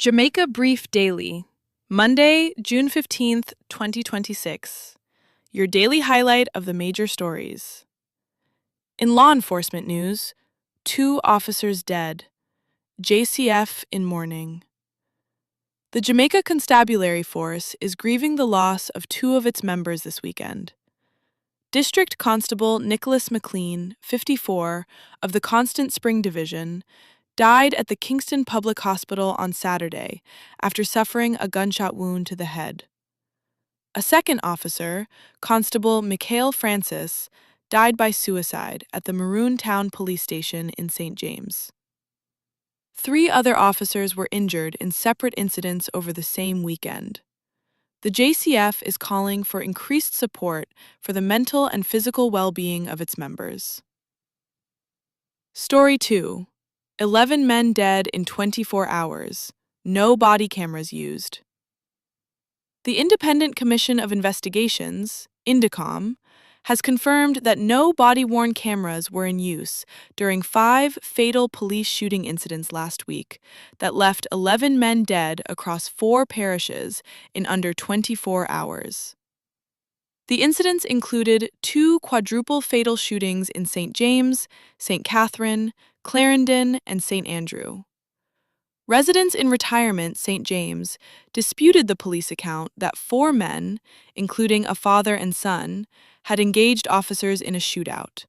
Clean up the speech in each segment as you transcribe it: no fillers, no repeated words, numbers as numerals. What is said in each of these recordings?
Jamaica Brief Daily, Monday, June 15th, 2026. Your daily highlight of the major stories. In law enforcement news, 2 officers dead. JCF in mourning. The Jamaica Constabulary Force is grieving the loss of 2 of its members this weekend. District Constable Nicholas McLean, 54, of the Constant Spring Division, died at the Kingston Public Hospital on Saturday after suffering a gunshot wound to the head. A second officer, Constable Mikhail Francis, died by suicide at the Maroon Town Police Station in St. James. 3 other officers were injured in separate incidents over the same weekend. The JCF is calling for increased support for the mental and physical well-being of its members. Story 2. 11 men dead in 24 hours. No body cameras used. The Independent Commission of Investigations, INDECOM, has confirmed that no body-worn cameras were in use during 5 fatal police shooting incidents last week that left 11 men dead across 4 parishes in under 24 hours. The incidents included 2 quadruple fatal shootings in St. James, St. Catherine, Clarendon, and St. Andrew. Residents in retirement St. James disputed the police account that 4 men, including a father and son, had engaged officers in a shootout.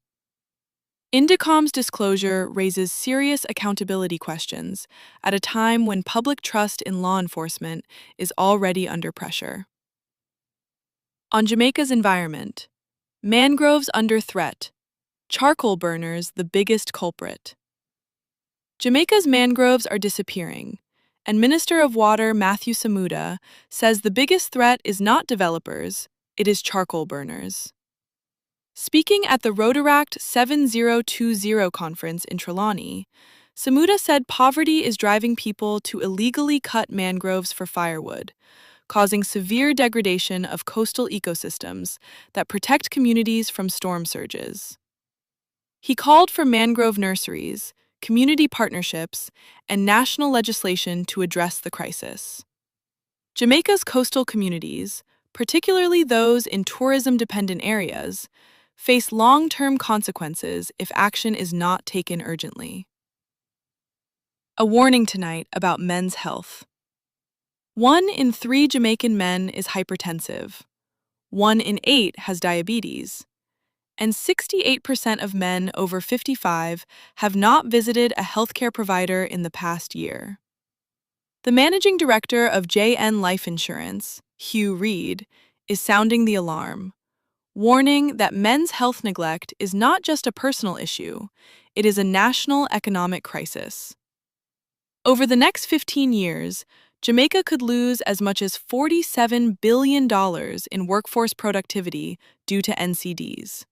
INDECOM's disclosure raises serious accountability questions at a time when public trust in law enforcement is already under pressure. On Jamaica's environment, mangroves under threat, charcoal burners the biggest culprit. Jamaica's mangroves are disappearing, and Minister of Water Matthew Samuda says the biggest threat is not developers, it is charcoal burners. Speaking at the Rotaract 7020 conference in Trelawney, Samuda said poverty is driving people to illegally cut mangroves for firewood, causing severe degradation of coastal ecosystems that protect communities from storm surges. He called for mangrove nurseries, community partnerships, and national legislation to address the crisis. Jamaica's coastal communities, particularly those in tourism-dependent areas, face long-term consequences if action is not taken urgently. A warning tonight about men's health. 1 in 3 Jamaican men is hypertensive, 1 in 8 has diabetes, and 68% of men over 55 have not visited a healthcare provider in the past year. The managing director of JN Life Insurance, Hugh Reid, is sounding the alarm, warning that men's health neglect is not just a personal issue, it is a national economic crisis. Over the next 15 years, Jamaica could lose as much as $47 billion in workforce productivity due to NCDs.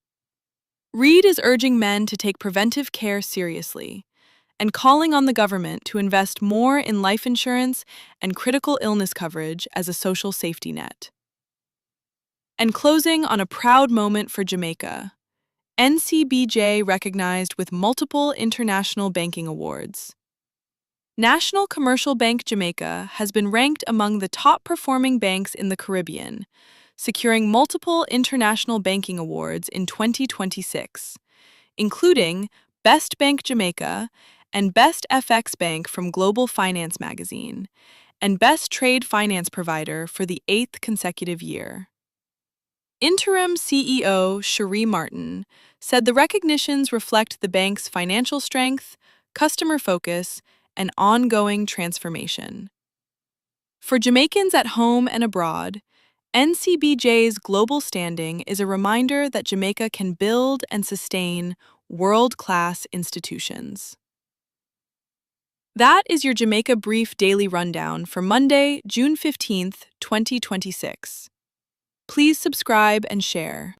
Reid is urging men to take preventive care seriously and calling on the government to invest more in life insurance and critical illness coverage as a social safety net. And closing on a proud moment for Jamaica, NCBJ recognized with multiple international banking awards. National Commercial Bank Jamaica has been ranked among the top-performing banks in the Caribbean, securing multiple international banking awards in 2026, including Best Bank Jamaica and Best FX Bank from Global Finance magazine, and Best Trade Finance Provider for the 8th consecutive year. Interim CEO Cherie Martin said the recognitions reflect the bank's financial strength, customer focus, and ongoing transformation. For Jamaicans at home and abroad, NCBJ's global standing is a reminder that Jamaica can build and sustain world-class institutions. That is your Jamaica Brief Daily Rundown for Monday, June 15th, 2026. Please subscribe and share.